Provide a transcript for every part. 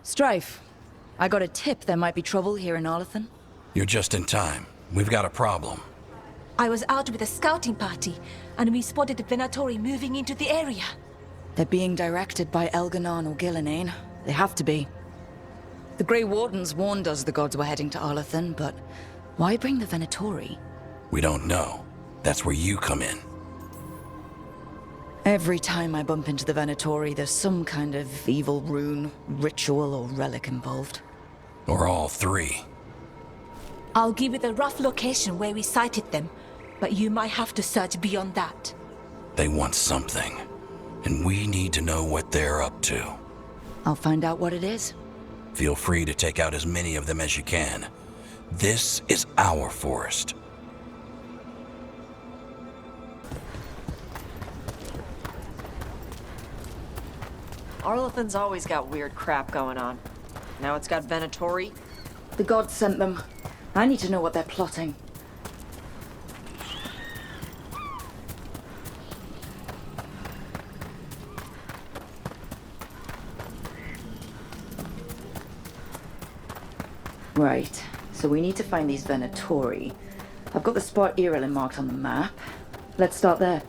Strife, I got a tip there might be trouble here in Arlathan. You're just in time. We've got a problem. I was out with a scouting party, and we spotted the Venatori moving into the area. They're being directed by Elganon or Gillenane. They have to be. The Grey Wardens warned us the gods were heading to Arlathan, but why bring the Venatori? We don't know. That's where you come in. Every time I bump into the Venatori, there's some kind of evil rune, ritual, or relic involved. Or all three. I'll give you the rough location where we sighted them, but you might have to search beyond that. They want something, and we need to know what they're up to. I'll find out what it is. Feel free to take out as many of them as you can. This is our forest. Arlathan's always got weird crap going on. Now it's got Venatori. The gods sent them. I need to know what they're plotting. Right, so we need to find these Venatori. I've got the spot Irelin marked on the map. Let's start there.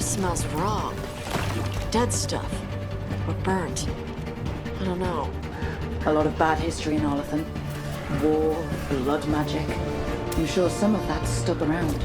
Smells wrong. Dead stuff. Or burnt. I don't know. A lot of bad history in Arlathan. War, blood magic. I'm sure some of that's stuck around.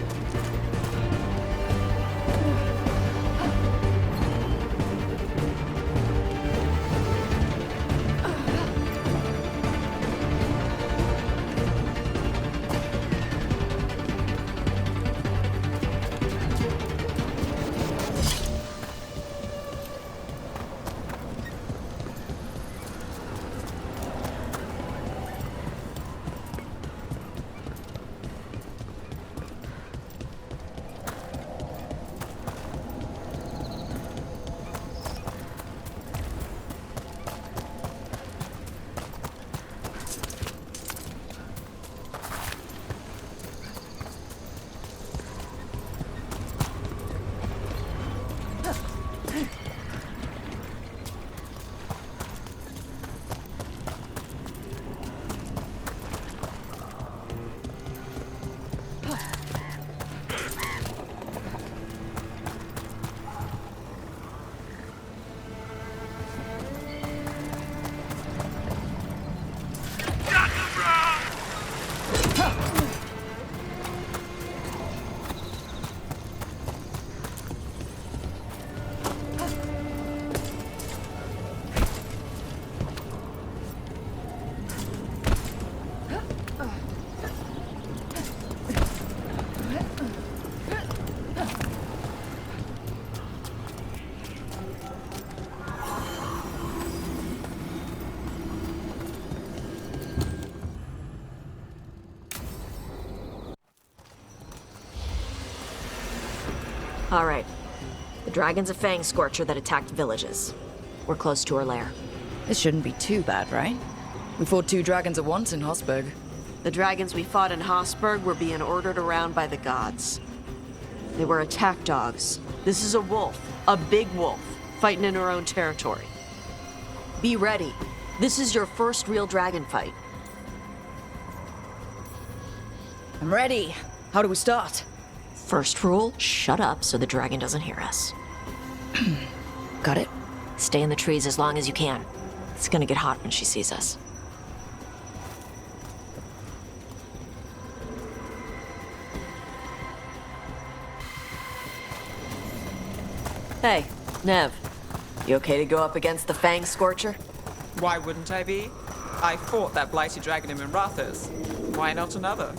All right. The dragon's a fang scorcher that attacked villages. We're close to her lair. This shouldn't be too bad, right? We fought 2 dragons at once in Hosberg. The dragons we fought in Hosberg were being ordered around by the gods. They were attack dogs. This is a wolf, a big wolf, fighting in her own territory. Be ready. This is your first real dragon fight. I'm ready. How do we start? First rule, shut up so the dragon doesn't hear us. Got it? Stay in the trees as long as you can. It's gonna get hot when she sees us. Hey, Neve. You okay to go up against the Fang Scorcher? Why wouldn't I be? I fought that blighty dragon in Minrathos. Why not another?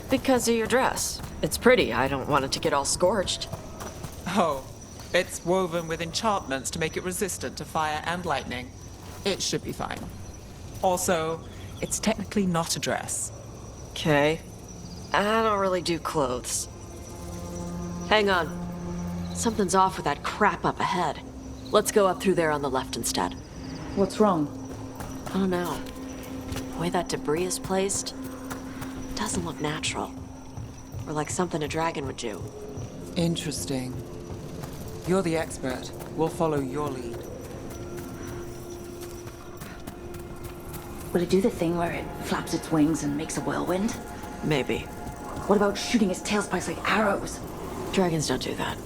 Because of your dress. It's pretty. I don't want it to get all scorched. Oh, it's woven with enchantments to make it resistant to fire and lightning. It should be fine. Also, it's technically not a dress. Okay. I don't really do clothes. Hang on. Something's off with that crap up ahead. Let's go up through there on the left instead. What's wrong? I don't know. The way that debris is placed doesn't look natural. Or like something a dragon would do. Interesting. You're the expert. We'll follow your lead. Will it do the thing where it flaps its wings and makes a whirlwind? Maybe. What about shooting its tail spikes like arrows? Dragons don't do that.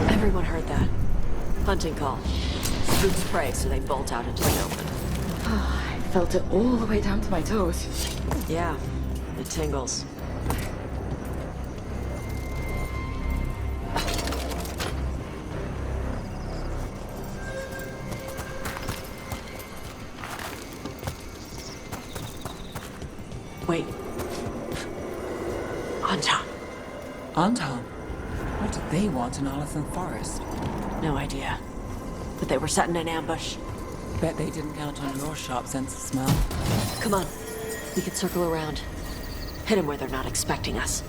Everyone heard that. Hunting call. Spooks prey, so they bolt out into the open. I felt it all the way down to my toes. Yeah, it tingles. Wait. Anton. Anton? What did they want in Arlathan Forest? No idea. But they were setting an ambush. Bet they didn't count on your sharp sense of smell. Come on. We can circle around. Hit them where they're not expecting us.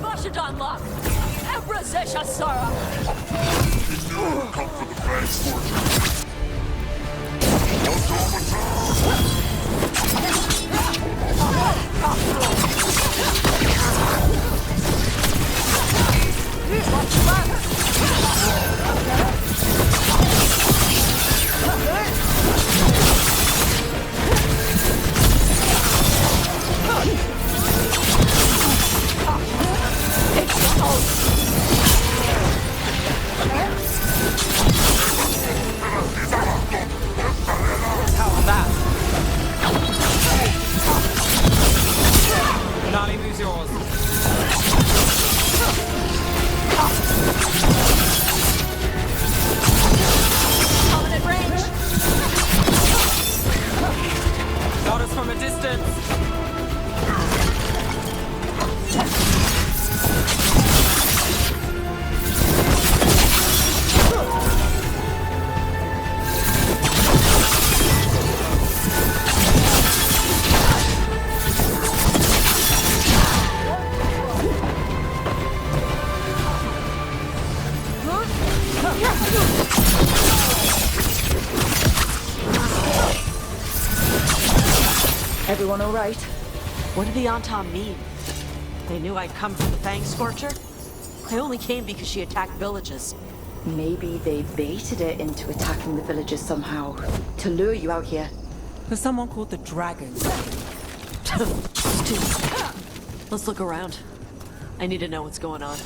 Vashadon lock! Ebra Sara! Come for the Fang Scorcher. How's that? Nani, who's yours? Coming at range! Got us from a distance. Everyone all right? What did the Anton mean? They knew I'd come from the Fang Scorcher? I only came because she attacked villages. Maybe they baited it into attacking the villages somehow, to lure you out here. There's someone called the Dragon. Stupid. Let's look around. I need to know what's going on.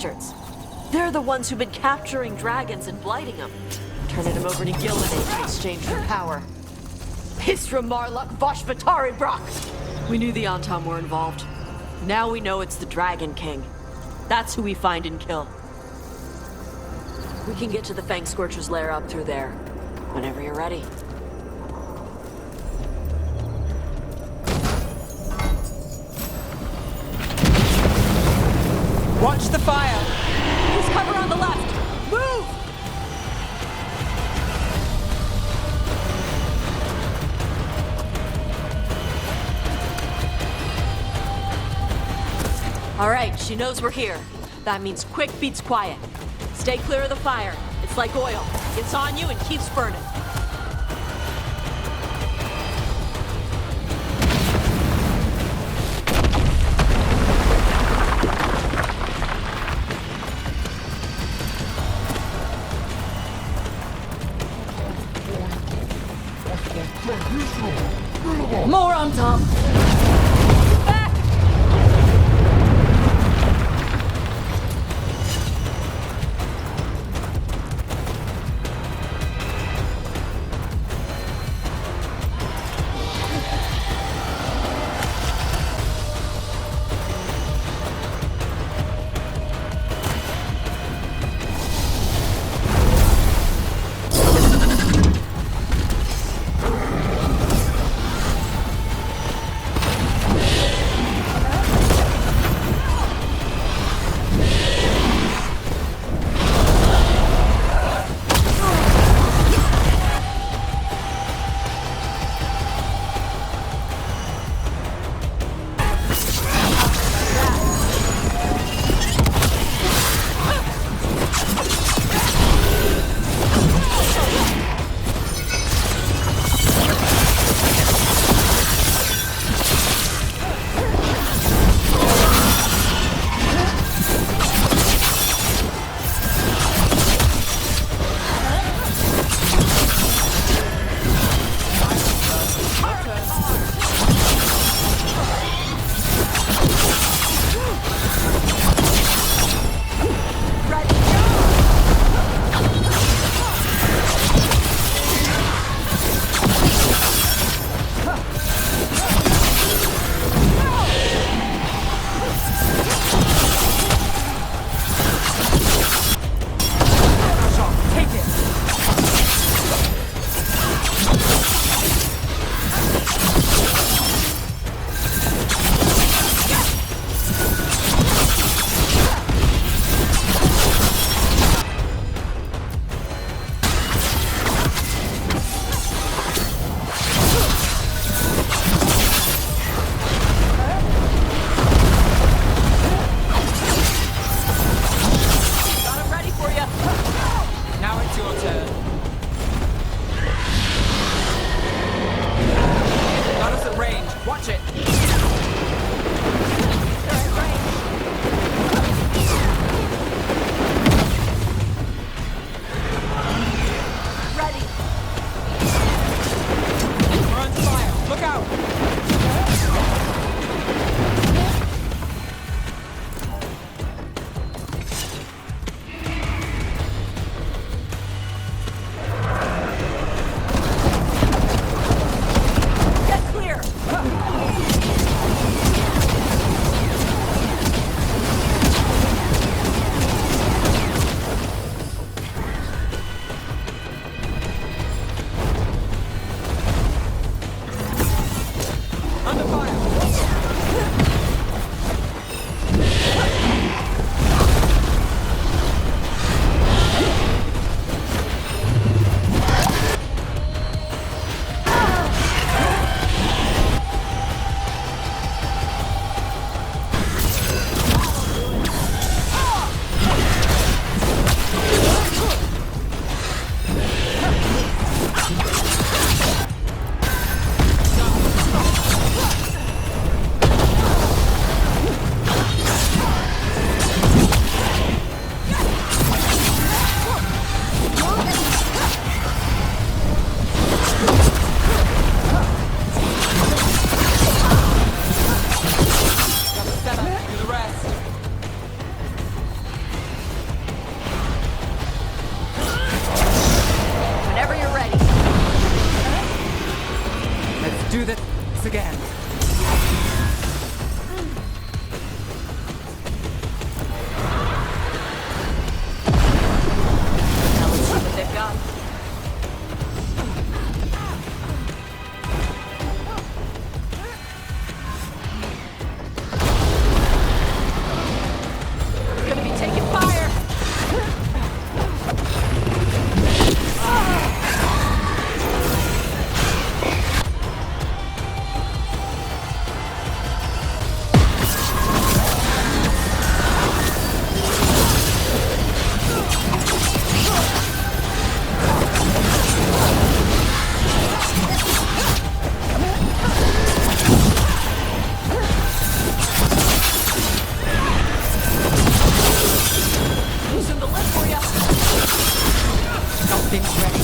bastards. They're the ones who've been capturing dragons and blighting them, turning them over to Gillenane in exchange for power. Hisra Marluk Voshvatari Brock! We knew the Antam were involved. Now we know it's the Dragon King. That's who we find and kill. We can get to the Fang Scorcher's lair up through there, whenever you're ready. Watch the fire! There's cover on the left! Move! All right, she knows we're here. That means quick beats quiet. Stay clear of the fire. It's like oil. It's on you and keeps burning. More on top! Back! Do this again. Now let's see what they've got. Gonna be taking fire! Loosen the lid for ya! Nothing's ready.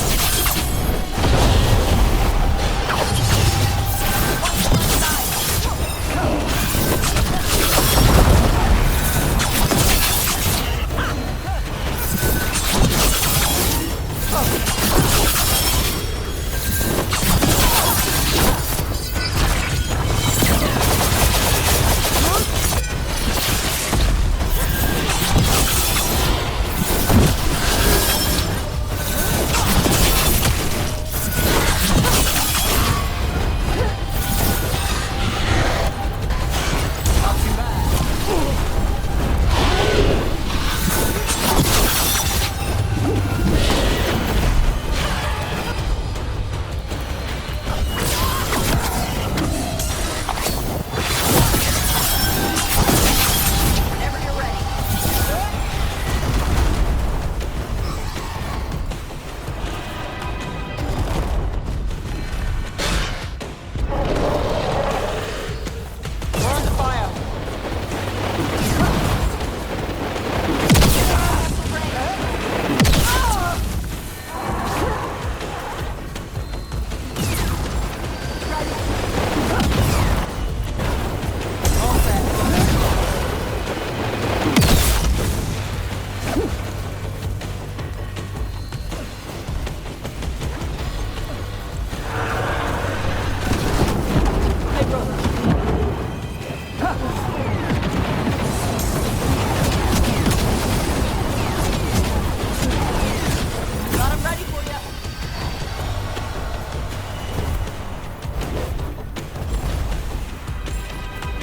Got 'em ready for ya!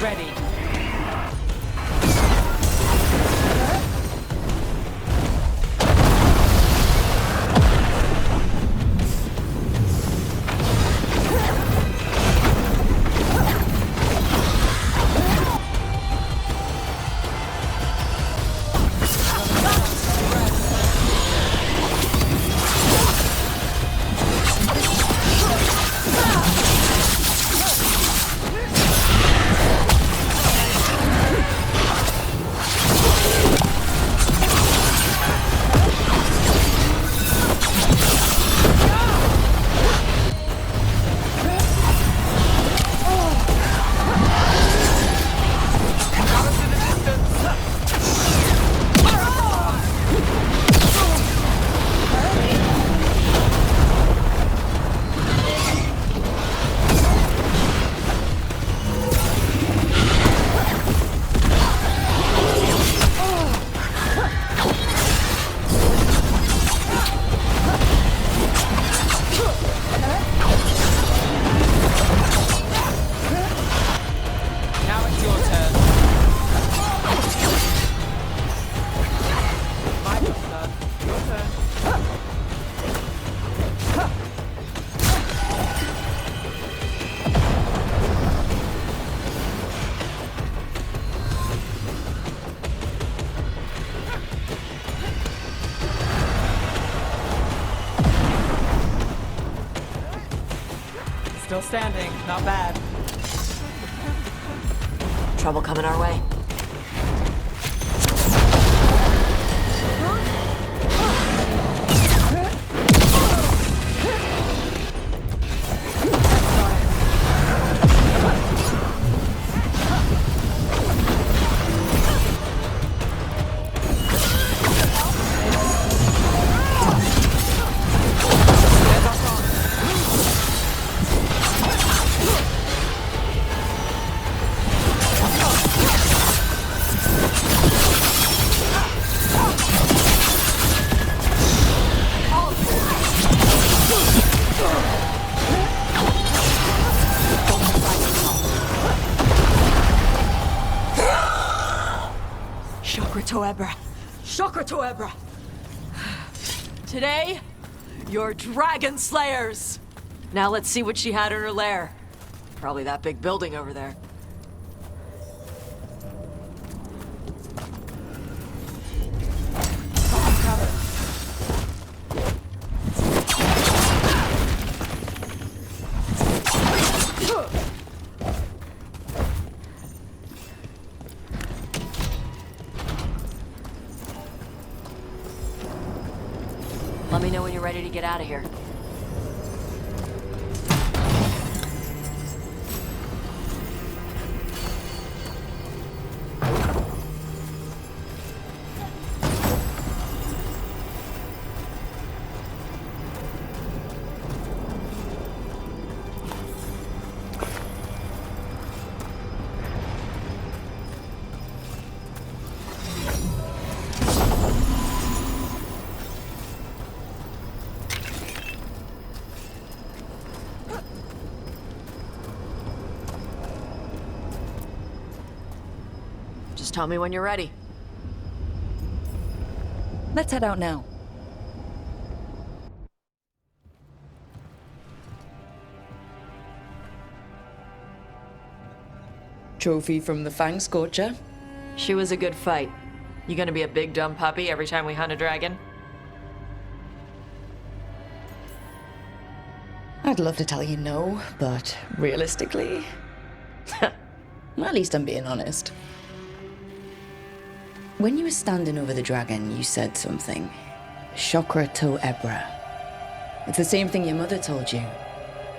Ready. Now it's your turn. My turn, sir. Your turn. Still standing. Not bad. Trouble coming our way. Ebra. Shocker to Ebra. Today, you're dragon slayers! Now let's see what she had in her lair. Probably that big building over there. Let me know when you're ready to get out of here. Just tell me when you're ready. Let's head out now. Trophy from the Fang Scorcher. She was a good fight. You gonna be a big dumb puppy every time we hunt a dragon? I'd love to tell you no, but realistically... at least I'm being honest. When you were standing over the dragon, you said something. Chakra to Ebra. It's the same thing your mother told you.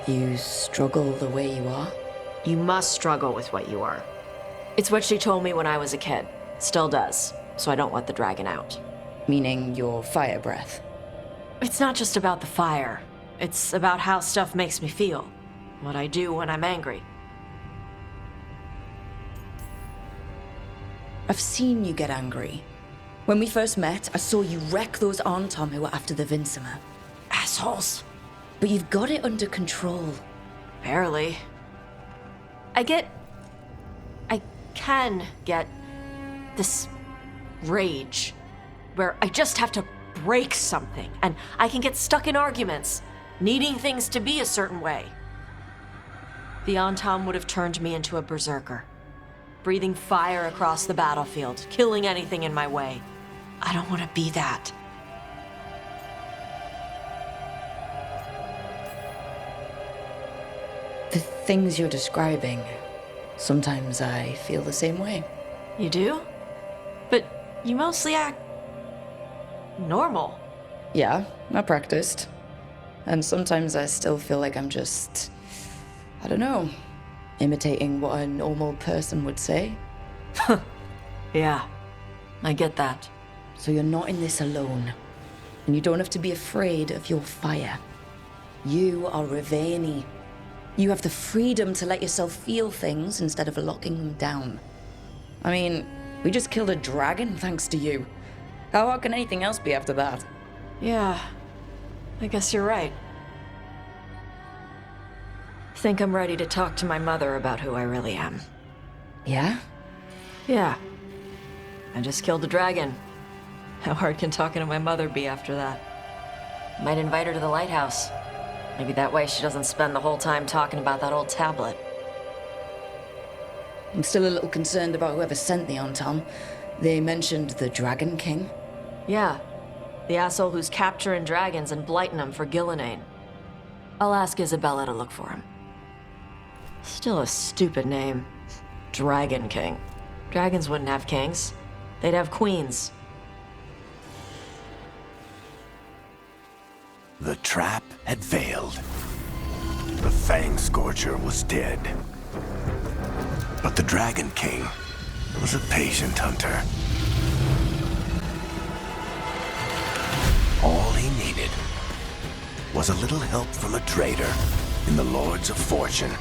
You struggle the way you are. You must struggle with what you are. It's what she told me when I was a kid. Still does. So I don't let the dragon out. Meaning your fire breath. It's not just about the fire. It's about how stuff makes me feel. What I do when I'm angry. I've seen you get angry. When we first met, I saw you wreck those Arntom who were after the Vincimer. Assholes. But you've got it under control. Barely. I can get this rage where I just have to break something and I can get stuck in arguments, needing things to be a certain way. The Antom would have turned me into a berserker, breathing fire across the battlefield, killing anything in my way. I don't want to be that. The things you're describing, sometimes I feel the same way. You do? But you mostly act normal. Yeah, I practiced. And sometimes I still feel like I'm just, I don't know, imitating what a normal person would say. Yeah, I get that. So you're not in this alone. And you don't have to be afraid of your fire. You are Raveni. You have the freedom to let yourself feel things instead of locking them down. I mean, we just killed a dragon thanks to you. How hard can anything else be after that? Yeah, I guess you're right. Think I'm ready to talk to my mother about who I really am. Yeah? Yeah. I just killed a dragon. How hard can talking to my mother be after that? Might invite her to the Lighthouse. Maybe that way she doesn't spend the whole time talking about that old tablet. I'm still a little concerned about whoever sent the Antom. They mentioned the Dragon King. Yeah, the asshole who's capturing dragons and blighting them for Gillinane. I'll ask Isabella to look for him. Still a stupid name. Dragon King. Dragons wouldn't have kings. They'd have queens. The trap had failed. The Fang Scorcher was dead. But the Dragon King was a patient hunter. All he needed was a little help from a trader in the Lords of Fortune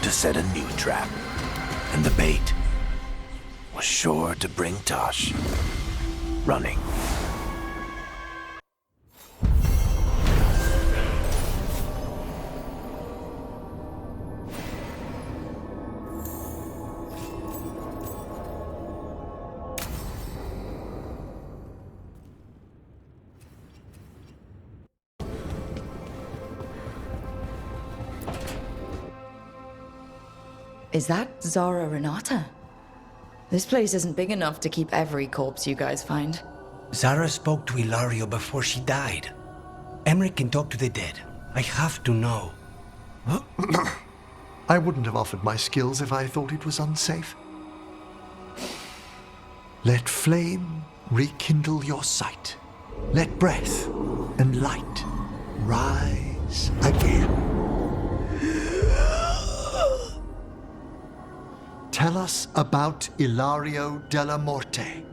to set a new trap. And the bait was sure to bring Taash running. Is that Zara Renata? This place isn't big enough to keep every corpse you guys find. Zara spoke to Ilario before she died. Emmerich can talk to the dead. I have to know. I wouldn't have offered my skills if I thought it was unsafe. Let flame rekindle your sight. Let breath and light rise again. Tell us about Ilario della Morte.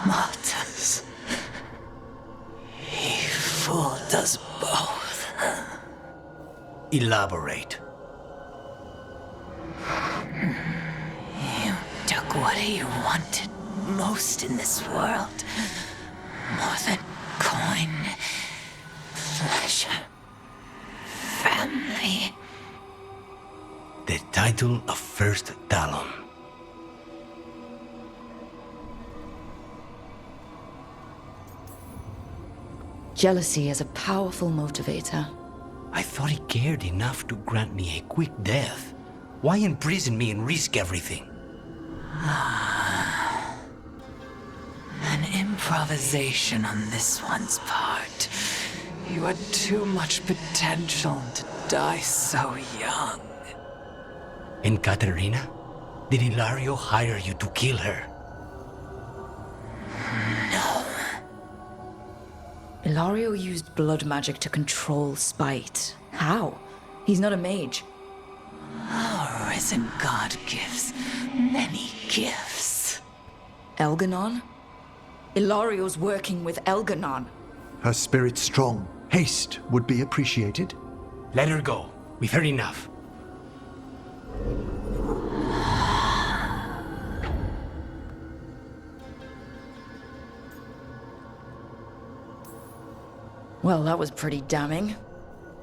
Martyrs. He fooled us both. Elaborate. You took what he wanted most in this world. More than coin, pleasure, family. The title of First Talon. Jealousy is a powerful motivator. I thought he cared enough to grant me a quick death. Why imprison me and risk everything? An improvisation on this one's part. You had too much potential to die so young. And Katerina? Did Ilario hire you to kill her? No. Ilario used blood magic to control spite. How? He's not a mage. Our risen god gives many gifts. Elganon? Ilario's working with Elganon. Her spirit strong. Haste would be appreciated. Let her go. We've heard enough. Well, that was pretty damning.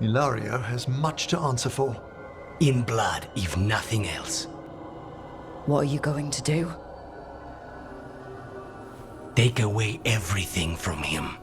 Ilario has much to answer for. In blood, if nothing else. What are you going to do? Take away everything from him.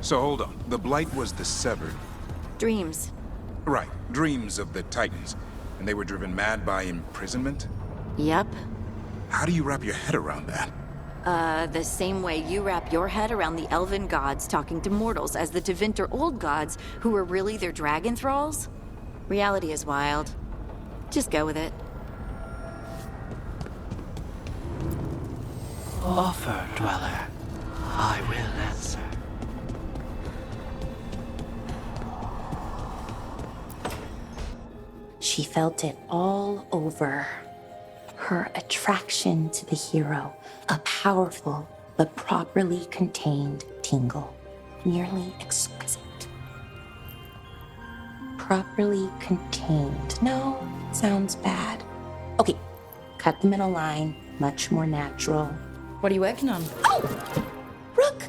So hold on. The Blight was the severed. Dreams. Right. Dreams of the Titans. And they were driven mad by imprisonment? Yep. How do you wrap your head around that? The same way you wrap your head around the elven gods talking to mortals as the Tevinter old gods who were really their dragon thralls. Reality is wild. Just go with it. Offer, Dweller. I will answer. She felt it all over. Her attraction to the hero, a powerful but properly contained tingle, nearly exquisite. Properly contained. No, sounds bad. Okay, cut the middle line, much more natural. What are you working on? Oh! Rook!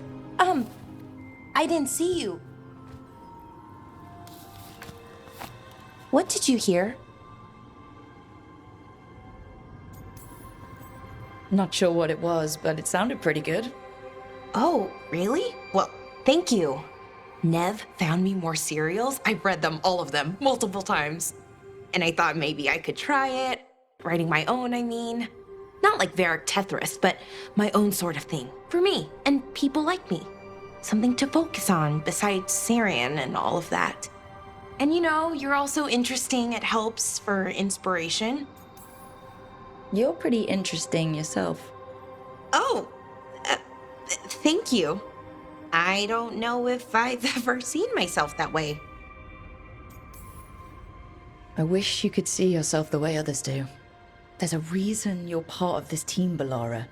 I didn't see you. What did you hear? Not sure what it was, but it sounded pretty good. Oh, really? Well, thank you. Neve found me more cereals. I've read them, all of them, multiple times. And I thought maybe I could try it. Writing my own, I mean. Not like Varric Tethris, but my own sort of thing. For me, and people like me. Something to focus on besides Syrian and all of that. And you know, you're also interesting. It helps for inspiration. You're pretty interesting yourself. Oh, thank you. I don't know if I've ever seen myself that way. I wish you could see yourself the way others do. There's a reason you're part of this team, Bellara.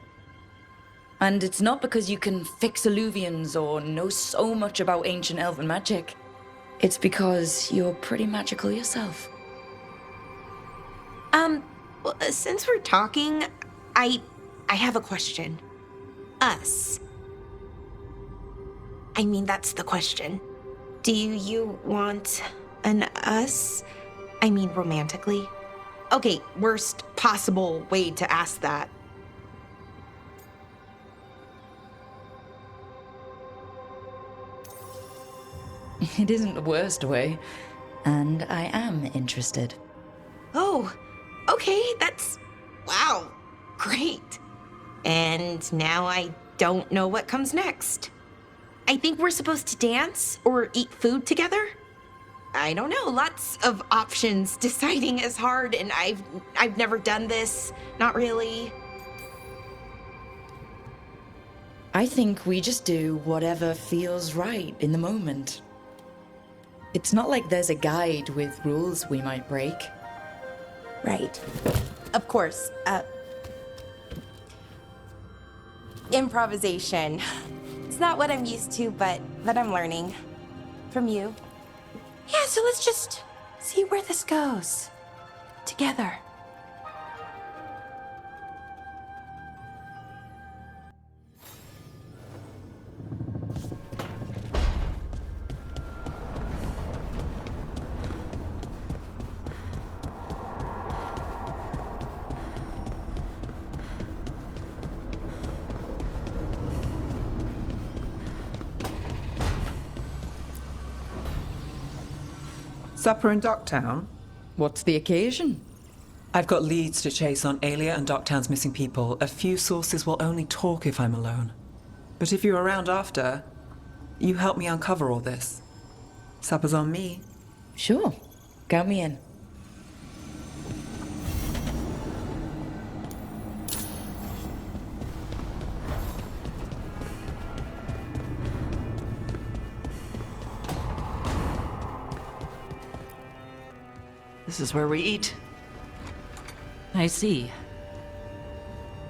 And it's not because you can fix illuvians or know so much about ancient elven magic. It's because you're pretty magical yourself. Well, since we're talking, I have a question. Us. I mean, that's the question. Do you want an us? I mean, romantically? Okay, worst possible way to ask that. It isn't the worst way, and I am interested. Oh, okay, that's... wow, great. And now I don't know what comes next. I think we're supposed to dance or eat food together? I don't know, lots of options. Deciding is hard, and I've never done this, not really. I think we just do whatever feels right in the moment. It's not like there's a guide with rules we might break. Right. Of course. Improvisation. It's not what I'm used to, but I'm learning. From you. Yeah, so let's just see where this goes. Together. Supper in Docktown? What's the occasion? I've got leads to chase on Alia and Docktown's missing people. A few sources will only talk if I'm alone. But if you're around after, you help me uncover all this. Supper's on me. Sure. Count me in. This is where we eat. I see.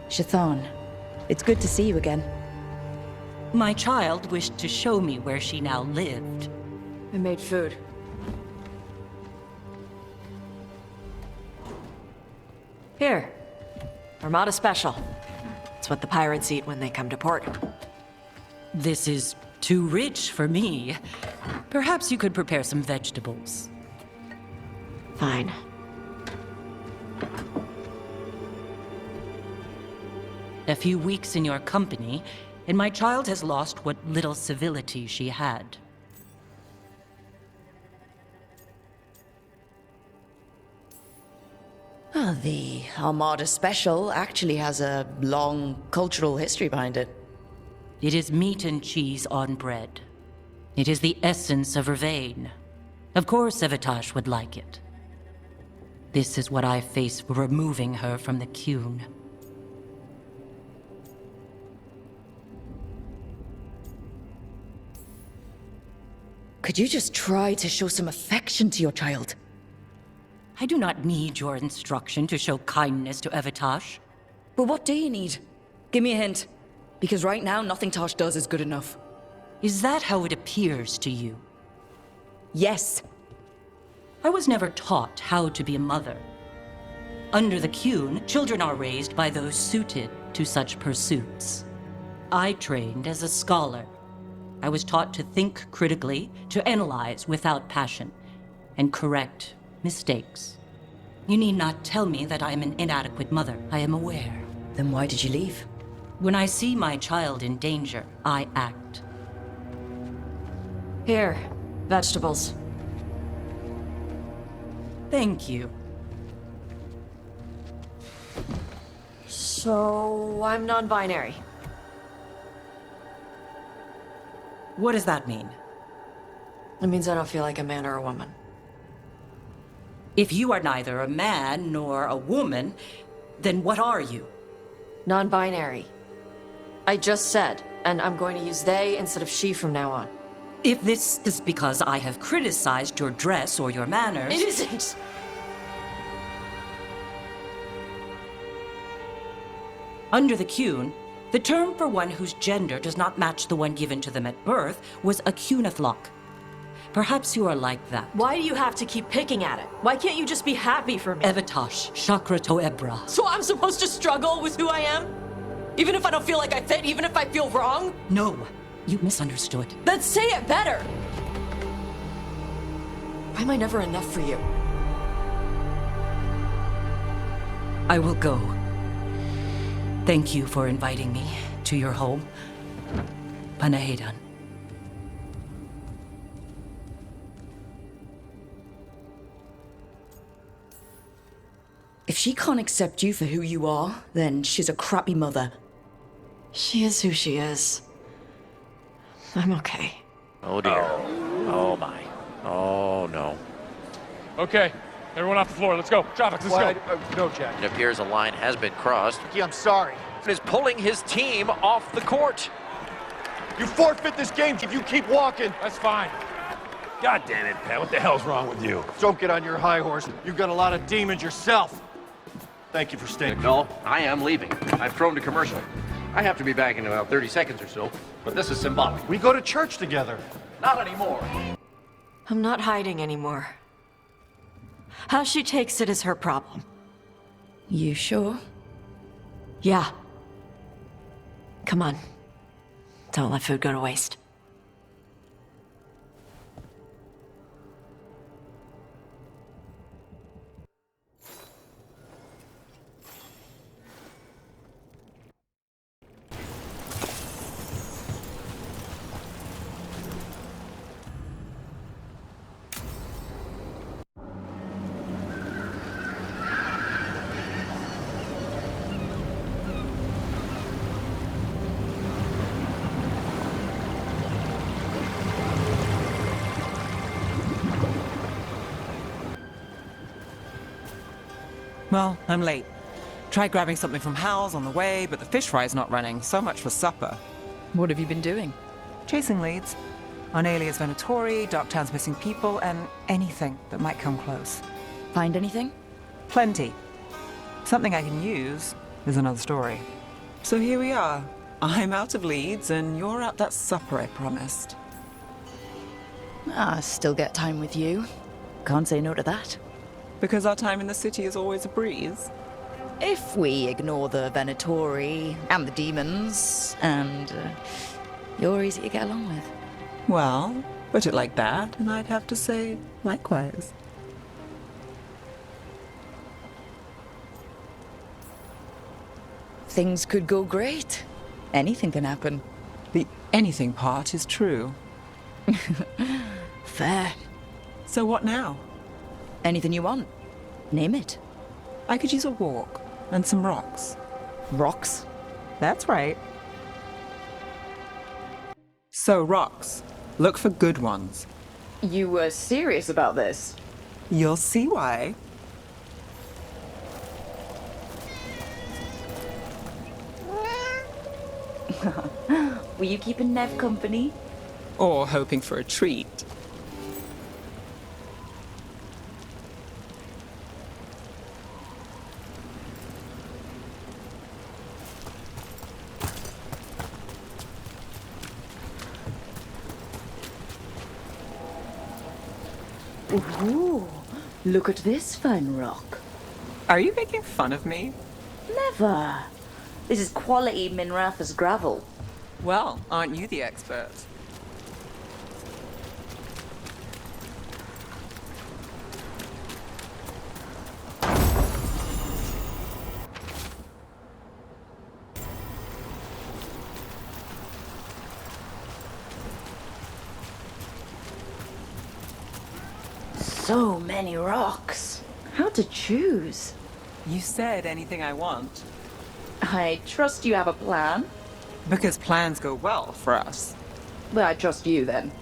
Shathan, it's good to see you again. My child wished to show me where she now lived. I made food. Here. Armada Special. It's what the pirates eat when they come to port. This is too rich for me. Perhaps you could prepare some vegetables. Fine. A few weeks in your company, and my child has lost what little civility she had. Oh, the Armada Special actually has a long cultural history behind it. It is meat and cheese on bread. It is the essence of Vervain. Of course Taash would like it. This is what I face for removing her from the Qun. Could you just try to show some affection to your child? I do not need your instruction to show kindness to Taash. But what do you need? Give me a hint. Because right now, nothing Taash does is good enough. Is that how it appears to you? Yes. I was never taught how to be a mother. Under the Qun, children are raised by those suited to such pursuits. I trained as a scholar. I was taught to think critically, to analyze without passion, and correct mistakes. You need not tell me that I am an inadequate mother. I am aware. Then why did you leave? When I see my child in danger, I act. Here, vegetables. Thank you. So, I'm non-binary. What does that mean? It means I don't feel like a man or a woman. If you are neither a man nor a woman, then what are you? Non-binary. I just said, and I'm going to use they instead of she from now on. If this is because I have criticized your dress or your manners... It isn't! Under the Qun, the term for one whose gender does not match the one given to them at birth was a Qunathlok. Perhaps you are like that. Why do you have to keep picking at it? Why can't you just be happy for me? Evatash, Chakra to Ebra. So I'm supposed to struggle with who I am? Even if I don't feel like I fit, even if I feel wrong? No, you misunderstood. Then say it better! Why am I never enough for you? I will go. Thank you for inviting me to your home. Panahedan. If she can't accept you for who you are, then she's a crappy mother. She is who she is. I'm okay. Oh dear. Oh my. Oh no. Okay, everyone off the floor. Let's go. Traffic, let's go. No, Jack. It appears a line has been crossed. Yeah, I'm sorry. Is pulling his team off the court. You forfeit this game if you keep walking. That's fine. God damn it, Pat. What the hell's wrong with you? Don't get on your high horse. You've got a lot of demons yourself. Thank you for staying. No, I am leaving. I've thrown to commercial. I have to be back in about 30 seconds or so, but this is symbolic. We go to church together. Not anymore. I'm not hiding anymore. How she takes it is her problem. You sure? Yeah. Come on. Don't let food go to waste. Well, I'm late. Tried grabbing something from Hal's on the way, but the fish fry's not running. So much for supper. What have you been doing? Chasing leads. On Alias Venatori, Docktown's missing people, and anything that might come close. Find anything? Plenty. Something I can use is another story. So here we are. I'm out of leads, and you're at that supper I promised. Still get time with you. Can't say no to that. Because our time in the city is always a breeze. If we ignore the Venatori and the demons, and you're easy to get along with. Well, put it like that, and I'd have to say likewise. Things could go great. Anything can happen. The anything part is true. Fair. So what now? Anything you want. Name it. I could use a walk and some rocks. Rocks? That's right. So, rocks. Look for good ones. You were serious about this? You'll see why. Were you keeping Neve company? Or hoping for a treat. Ooh, look at this fine rock. Are you making fun of me? Never. This is quality Minratha's gravel. Well, aren't you the expert? So many rocks. How to choose? You said anything I want. I trust you have a plan. Because plans go well for us. Well, I trust you then.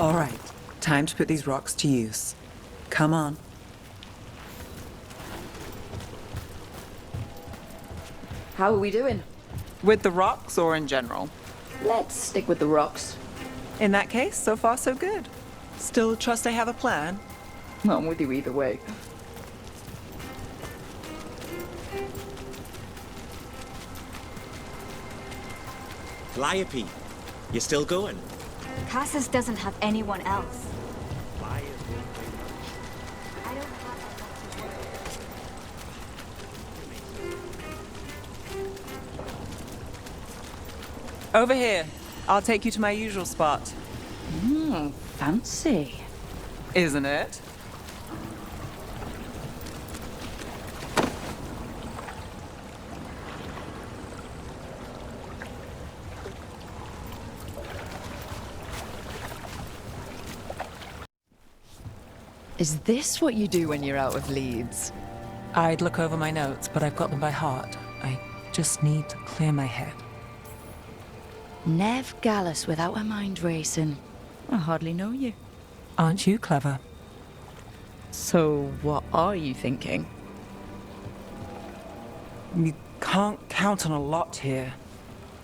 All right, time to put these rocks to use. Come on. How are we doing? With the rocks or in general? Let's stick with the rocks. In that case, so far so good. Still trust I have a plan? I'm with you either way. Calliope, you still going? Cassis doesn't have anyone else. Over here. I'll take you to my usual spot. Fancy. Isn't it? Is this what you do when you're out of leads? I'd look over my notes, but I've got them by heart. I just need to clear my head. Neve Gallus without her mind racing. I hardly know you. Aren't you clever? So, what are you thinking? You can't count on a lot here.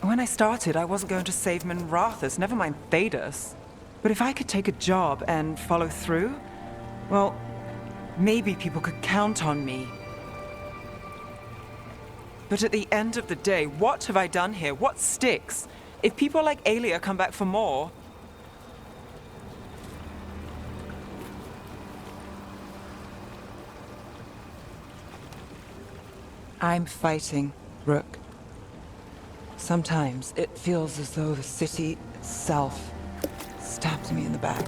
When I started, I wasn't going to save Minrathus, never mind Thedas. But if I could take a job and follow through, well, maybe people could count on me. But at the end of the day, what have I done here? What sticks? If people like Aelia come back for more... I'm fighting, Rook. Sometimes it feels as though the city itself stabs me in the back.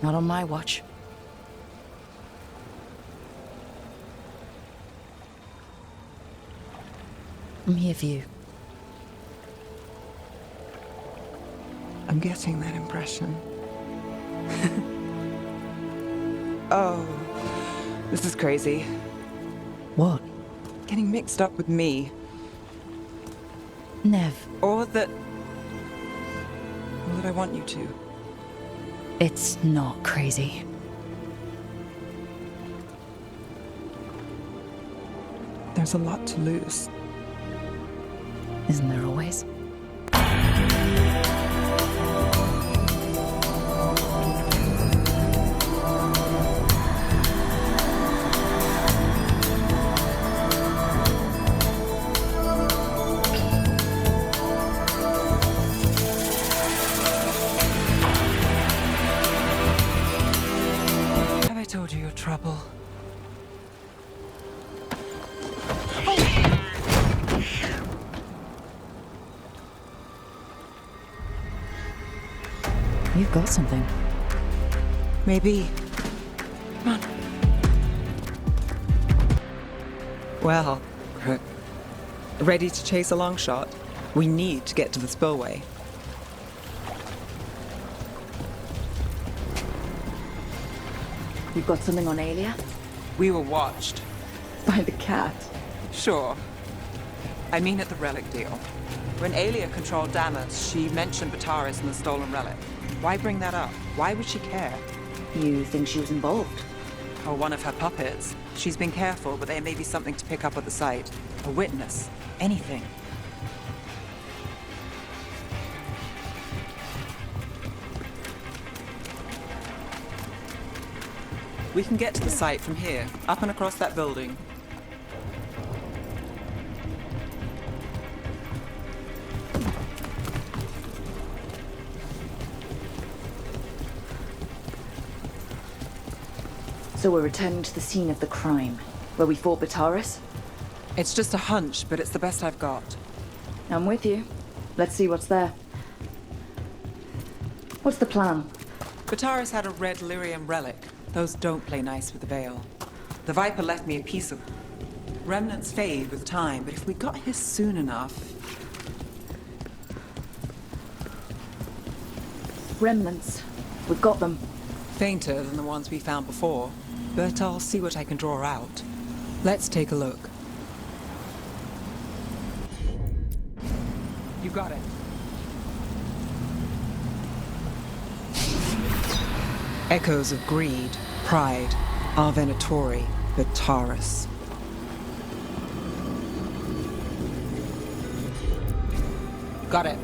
Not on my watch. I'm here for you. I'm getting that impression. Oh, this is crazy. What? Getting mixed up with me. Neve. Or that I want you to. It's not crazy. There's a lot to lose. Isn't there always? Have I told you your trouble? You've got something. Maybe. Come on. Well, ready to chase a long shot? We need to get to the spillway. You've got something on Aelia? We were watched. By the cat? Sure. I mean at the relic deal. When Aelia controlled Damas, she mentioned Bataris and the stolen relic. Why bring that up? Why would she care? You think she was involved? Or one of her puppets. She's been careful, but there may be something to pick up at the site. A witness. Anything. We can get to the site from here, up and across that building. So we're returning to the scene of the crime, where we fought Bataris? It's just a hunch, but it's the best I've got. I'm with you. Let's see what's there. What's the plan? Bataris had a red lyrium relic. Those don't play nice with the Veil. The Viper left me a piece of... Remnants fade with time, but if we got here soon enough... Remnants. We've got them. Fainter than the ones we found before, but I'll see what I can draw out. Let's take a look. You got it. Echoes of greed, pride, Our Venatori, but Taurus. Got it.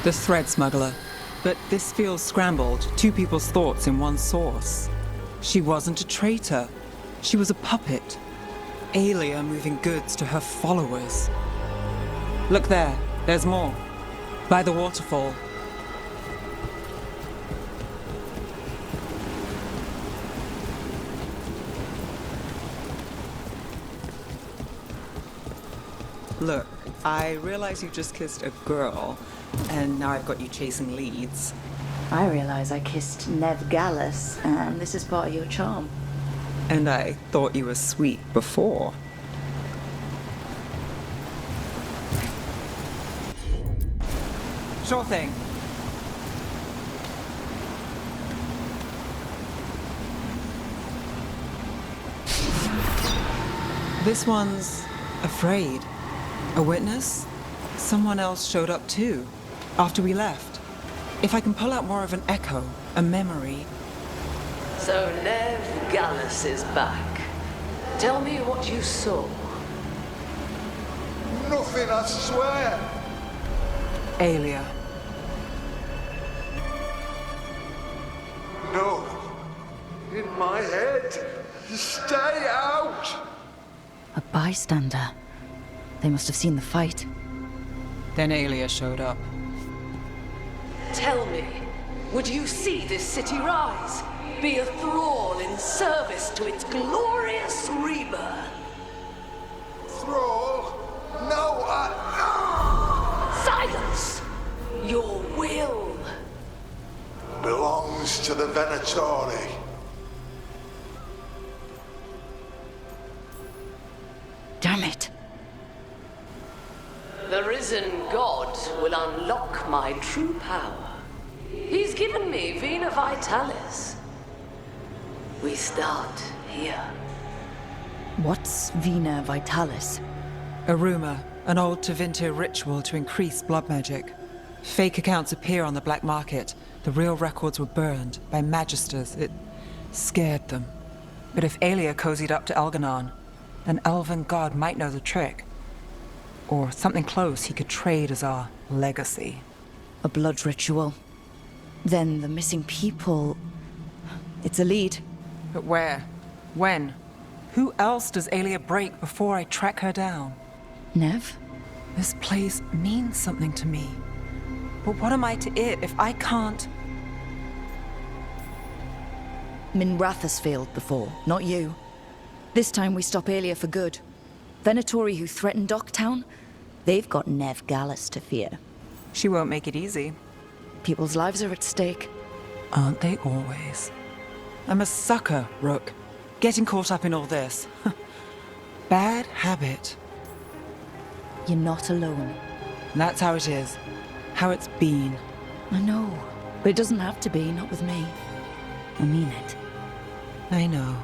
The thread smuggler. But this feels scrambled. Two people's thoughts in one source. She wasn't a traitor. She was a puppet. Aelia moving goods to her followers. Look there. There's more. By the waterfall. Look, I realize you just kissed a girl, and now I've got you chasing leads. I realize I kissed Neve Gallus, and this is part of your charm. And I thought you were sweet before. Sure thing. This one's afraid. A witness? Someone else showed up too, after we left. If I can pull out more of an echo, a memory. So Neve Gallus is back. Tell me what you saw. Nothing, I swear. Aelia. No. In my head. Stay out. A bystander. They must have seen the fight. Then Aelia showed up. Tell me, would you see this city rise? Be a thrall in service to its glorious rebirth? Thrall? No, Silence! Your will belongs to the Venatori. Damn it. The risen god will unlock my true power. He's given me Vena Vitalis. We start here. What's Vena Vitalis? A rumor, an old Tevinter ritual to increase blood magic. Fake accounts appear on the black market. The real records were burned by magisters. It scared them. But if Aelia cozied up to Elganon, an elven god might know the trick. Or something close he could trade as our legacy. A blood ritual. Then the missing people... It's a lead. But where? When? Who else does Aelia break before I track her down? Neve? This place means something to me. But what am I to it if I can't... Minrath's failed before, not you. This time we stop Aelia for good. Venatori who threatened Docktown, they've got Neve Gallus to fear. She won't make it easy. People's lives are at stake. Aren't they always? I'm a sucker, Rook. Getting caught up in all this. Bad habit. You're not alone. That's how it is. How it's been. I know. But it doesn't have to be, not with me. I mean it. I know.